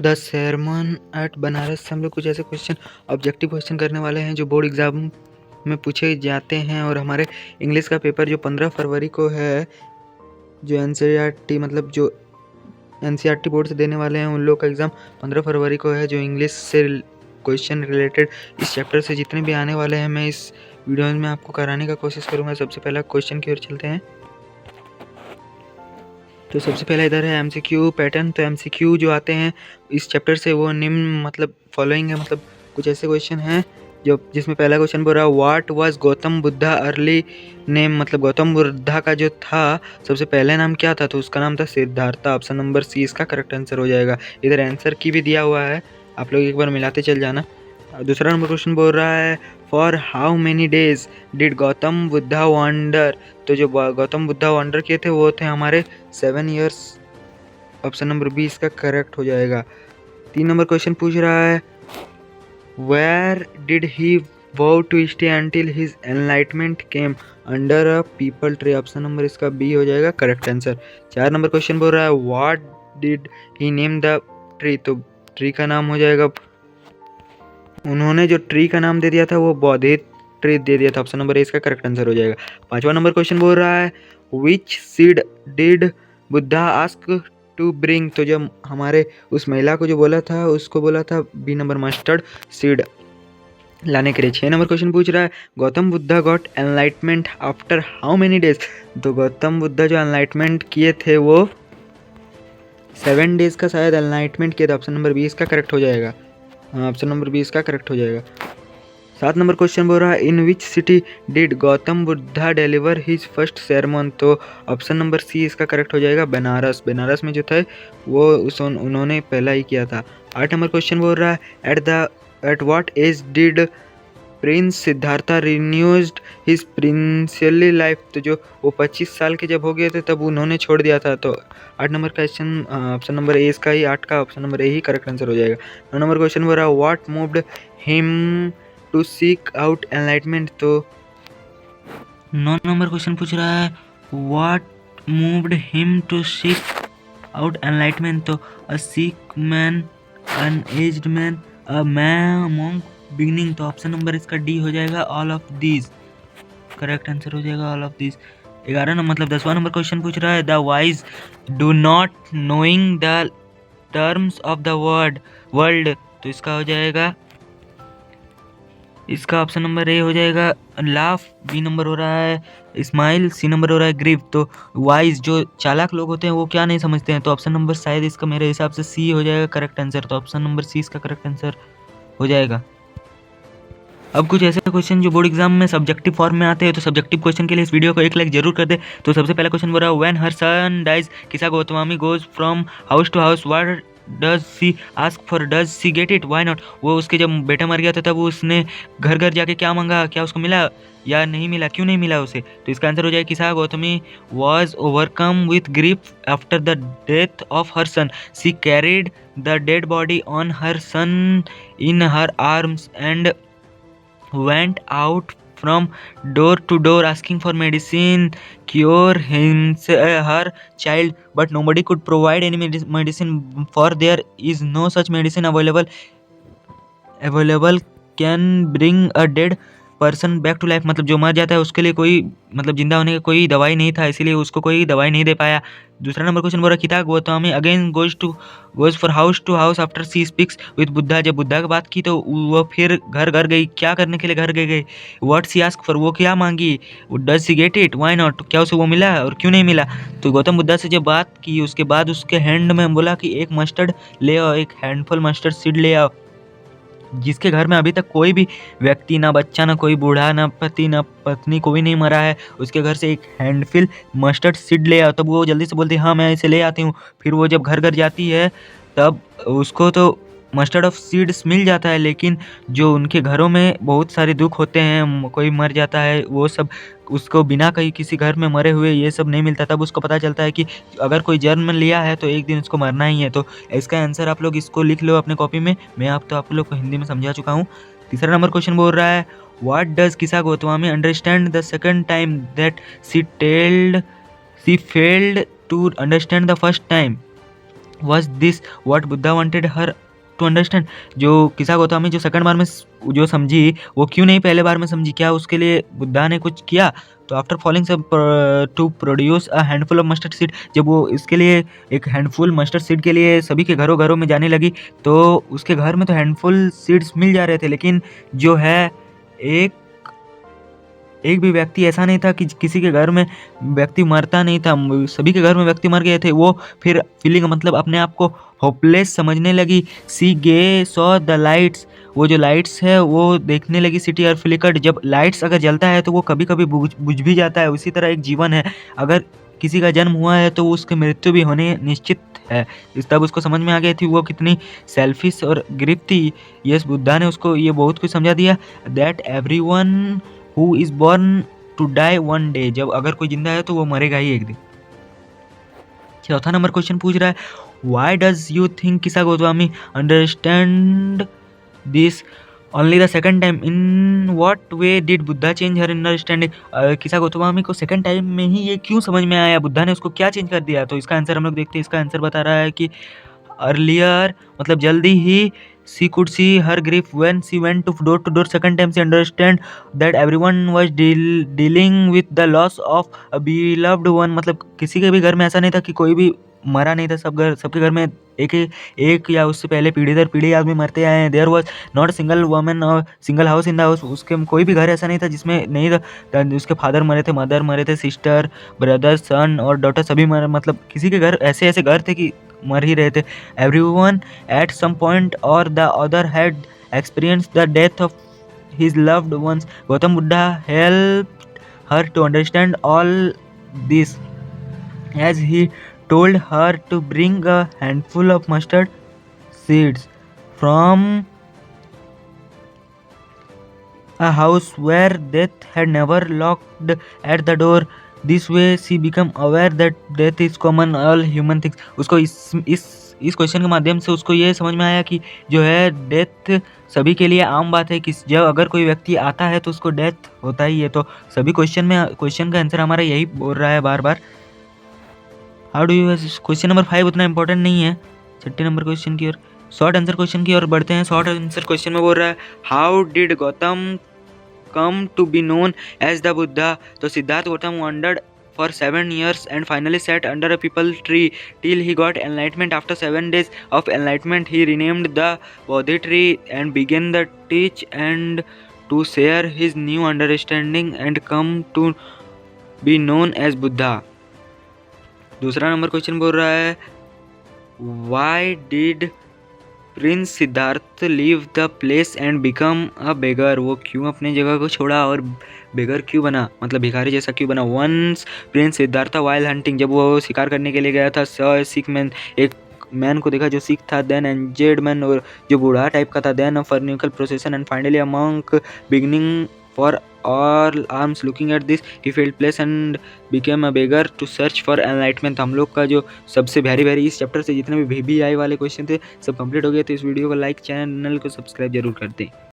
The sermon eight Banaras से हम लोग कुछ ऐसे क्वेश्चन ऑब्जेक्टिव क्वेश्चन करने वाले हैं जो बोर्ड एग्जाम में पूछे जाते हैं। और हमारे इंग्लिश का पेपर जो 15 फरवरी को है, जो एनसीईआरटी मतलब जो एनसीईआरटी बोर्ड से देने वाले हैं, उन लोग का एग्ज़ाम 15 फरवरी को है। जो इंग्लिश से क्वेश्चन रिलेटेड इस चैप्टर से जितने भी आने वाले हैं, मैं इस वीडियो में आपको कराने का कोशिश करूँगा। सबसे पहला क्वेश्चन की ओर चलते हैं। तो सबसे पहला इधर है एमसीक्यू पैटर्न। तो एमसीक्यू जो आते हैं इस चैप्टर से वो निम्न मतलब फॉलोइंग है, मतलब कुछ ऐसे क्वेश्चन हैं जो जिसमें पहला क्वेश्चन बोल रहा है what was Gautam Buddha early name, मतलब गौतम बुद्धा का जो था सबसे पहले नाम क्या था, तो उसका नाम था सिद्धार्था। ऑप्शन नंबर सी इसका करेक्ट आंसर हो जाएगा। इधर आंसर की भी दिया हुआ है, आप लोग एक बार मिलाते चल जाना। दूसरा नंबर क्वेश्चन बोल रहा है for how many days did Gautam Buddha wander. तो जो गौतम बुद्धा वॉन्डर किए थे वो थे हमारे 7 ईयर्स। ऑप्शन नंबर बी इसका करेक्ट हो जाएगा। 3 नंबर क्वेश्चन पूछ रहा है where did he vow to stay until his enlightenment came under a people tree। Option number इसका बी हो जाएगा करेक्ट आंसर। 4 नंबर क्वेश्चन बोल रहा है what did he name the tree. तो ट्री का नाम हो जाएगा, उन्होंने जो ट्री का नाम दे दिया था वो बोधित ट्री दे दिया था। ऑप्शन नंबर ए इसका करेक्ट आंसर हो जाएगा। 5वां नंबर क्वेश्चन बोल रहा है which seed did Buddha ask to bring. तो जब हमारे उस महिला को जो बोला था उसको बोला था बी नंबर मस्टर्ड सीड लाने के लिए। 6 नंबर क्वेश्चन पूछ रहा है Gautam Buddha got enlightenment after how many days. तो गौतम बुद्धा जो एनलाइटमेंट किए थे वो 7 डेज का शायद एनलाइटमेंट किया था। ऑप्शन नंबर बी इसका करेक्ट हो जाएगा। ऑप्शन नंबर बी इसका करेक्ट हो जाएगा। 7 नंबर क्वेश्चन बोल रहा है in which city did Gautam Buddha deliver his first sermon। तो ऑप्शन नंबर सी इसका करेक्ट हो जाएगा बनारस। बनारस में जो था वो उन्होंने पहला ही किया था। 8 नंबर क्वेश्चन बोल रहा है at what age did prince Siddhartha renounced his princely life. तो जो वो 25 साल के जब हो गए थे तब उन्होंने छोड़ दिया था। तो 8 number question option number A इसका ही 8 का ऑप्शन नंबर ए ही करेक्ट आंसर हो जाएगा। 9 नंबर क्वेश्चन बोल रहा है what moved him to seek out enlightenment. तो 9 नंबर क्वेश्चन पूछ रहा है what moved him to seek out enlightenment. तो a sick man, an aged man, a man monk beginning. तो ऑप्शन नंबर इसका डी हो जाएगा all of these, correct answer हो जाएगा ऑल ऑफ दीज। 11 नंबर मतलब 10वां नंबर क्वेश्चन पूछ रहा है the wise do not knowing the terms of the world. तो इसका हो जाएगा, इसका ऑप्शन नंबर ए हो जाएगा लाफ। बी नंबर हो रहा है स्माइल। सी नंबर हो रहा है ग्रीव। तो वाइज जो चालाक लोग होते हैं वो क्या नहीं समझते हैं। तो ऑप्शन नंबर शायद इसका मेरे हिसाब से सी हो जाएगा करेक्ट आंसर। तो ऑप्शन नंबर सी इसका करेक्ट आंसर हो जाएगा। अब कुछ ऐसे क्वेश्चन जो बोर्ड एग्जाम में सब्जेक्टिव फॉर्म में आते हैं, तो सब्जेक्टिव क्वेश्चन के लिए इस वीडियो को एक लाइक जरूर कर दे। तो सबसे पहला क्वेश्चन बोल रहा है when her son dies Kisa Goswami goes from house to house what does she ask for, does she get it, why not. वो उसके जब बेटा मर गया था तब उसने घर घर जाके क्या मांगा, क्या उसको मिला या नहीं मिला, क्यों नहीं मिला उसे। तो इसका आंसर हो जाएगा Kisa Gautami was overcome with grief after the death of her son, she carried the dead body on her son in her arms and went out from door to door asking for medicine cure her child, but nobody could provide any medicine for there is no such medicine available can bring a dead person back to life. मतलब जो मर जाता है उसके लिए कोई मतलब जिंदा होने का कोई दवाई नहीं था, इसीलिए उसको कोई दवाई नहीं दे पाया। दूसरा नंबर क्वेश्चन बोल रहा Kisa Gautami again goes for house to house after she speaks with Buddha. जब बुद्धा की बात की तो वो फिर घर घर गई, क्या करने के लिए घर गई। व्हाट सी आस्क फॉर, वो क्या मांगी। Does she get it, why not, क्या उसे वो मिला और क्यों नहीं मिला। तो गौतम बुद्धा से जब बात की उसके बाद उसके हैंड में बोला कि एक मस्टर्ड ले आओ, एक हैंडफुल मस्टर्ड सीड ले आओ। जिसके घर में अभी तक कोई भी व्यक्ति, ना बच्चा, ना कोई बूढ़ा, ना पति, ना पत्नी, कोई नहीं मरा है, उसके घर से एक हैंडफुल मस्टर्ड सीड ले आओ। तब वो जल्दी से बोलती है हाँ मैं इसे ले आती हूँ। फिर वो जब घर घर जाती है तब उसको तो मस्टर्ड ऑफ सीड्स मिल जाता है, लेकिन जो उनके घरों में बहुत सारे दुख होते हैं, कोई मर जाता है, वो सब उसको बिना कहीं किसी घर में मरे हुए ये सब नहीं मिलता। तब उसको पता चलता है कि अगर कोई जन्म लिया है तो एक दिन उसको मरना ही है। तो इसका आंसर आप लोग इसको लिख लो अपने कॉपी में, मैं आप लोग को हिंदी में समझा चुका हूँ। तीसरा नंबर क्वेश्चन बोल रहा है what does Kisa Goswami understand the second time that she failed to understand the first time. Was this what Buddha wanted her to understand. जो किसा गौतमी जो सेकंड बार में जो समझी वो क्यों नहीं पहले बार में समझी, क्या उसके लिए बुद्धा ने कुछ किया? तो आफ्टर फॉलिंग सब to produce a handful of mustard seed, जब वो इसके लिए एक हैंडफुल मस्टर्ड सीड के लिए सभी के घरों घरों में जाने लगी तो उसके घर में तो हैंडफुल सीड्स मिल जा रहे थे, लेकिन जो है एक एक भी व्यक्ति ऐसा नहीं था कि किसी के घर में व्यक्ति मरता नहीं था, सभी के घर में व्यक्ति मर गए थे। वो फिर फीलिंग मतलब अपने आप को होपलेस समझने लगी। सी गे सॉ द लाइट्स, वो जो लाइट्स है वो देखने लगी। सिटी और फ्लिकर्ड, जब लाइट्स अगर जलता है तो वो कभी कभी बुझ भी जाता है, उसी तरह एक जीवन है, अगर किसी का जन्म हुआ है तो उसकी मृत्यु भी होने निश्चित है। इस तब उसको समझ में आ गई थी वो कितनी सेल्फिश और ग्रीफ थी। यस, बुद्धा ने उसको ये बहुत कुछ समझा दिया। That everyone who is born to die one day, जब अगर कोई जिंदा है तो वो मरेगा ही एक दिन। चौथा नंबर क्वेश्चन पूछ रहा है, व्हाई डज यू थिंक किसा Goswami understand this only the second time, in what way did Buddha change her understanding. किसा गोस्वामी को सेकंड टाइम में ही ये क्यों समझ में आया, बुद्धा ने उसको क्या चेंज कर दिया? तो इसका आंसर हम लोग देखते हैं। इसका आंसर बता रहा है कि अर्लियर मतलब जल्दी ही she could see her grief when she went to door second time she understand that everyone was dealing with the loss of a beloved one, मतलब किसी के भी घर में ऐसा नहीं था कि कोई भी मरा नहीं था, सबके घर में एक या उससे पहले पीढ़ी दर पीढ़ी आदमी मरते आए हैं। There was not single woman और single house in the house, उसके कोई भी घर ऐसा नहीं था जिसमें नहीं था, उसके फादर मरे थे, मदर मरे थे, सिस्टर ब्रदर सन और डॉटर सभी मरे, मतलब किसी के घर ऐसे ऐसे घर थे कि मर ही रहे थे। Everyone at some point or the other had experience the death of his loved ones. Gautam Buddha helped her to understand all this as he told her to bring a handful of mustard seeds from a house where death had never locked at the door. This way she became aware that death is common all human things. उसको इस question के माध्यम से उसको ये समझ में आया कि जो है डेथ सभी के लिए आम बात है कि जब अगर कोई व्यक्ति आता है तो उसको डेथ होता ही है। तो सभी क्वेश्चन का आंसर हमारा यही बोल रहा है बार बार। How do you, question number 5 उतना इंपॉर्टेंट नहीं है। छठे नंबर क्वेश्चन की ओर, शॉर्ट आंसर क्वेश्चन की ओर बढ़ते हैं। शॉर्ट आंसर क्वेश्चन में बोल रहा है, how did Gautam come to be known as the Buddha. तो Siddharth Gautam wandered for 7 years and finally sat under a peepal tree till he got enlightenment. After 7 days of enlightenment, he renamed the Bodhi tree and began the teach and to share his new understanding and come to be known as Buddha. दूसरा number question बोल रहा है, why did prince Siddharth leave the place and become a beggar. वो क्यों अपनी जगह को छोड़ा और बेगर क्यों बना, मतलब भिखारी जैसा क्यों बना। Once prince Siddharth while hunting, जब वो शिकार करने के लिए गया था, सॉ सिक मैन, एक मैन को देखा जो सिख था, देन एंजेड मैन और जो बूढ़ा टाइप का था, then a funeral procession and finally a monk beginning for all arms. Looking at this, he felt place and became a beggar to search for enlightenment. हम लोग का जो सबसे भारी इस चैप्टर से जितने भी VBI वाले क्वेश्चन थे सब कंप्लीट हो गए। तो इस वीडियो को लाइक, चैनल को सब्सक्राइब जरूर कर दें।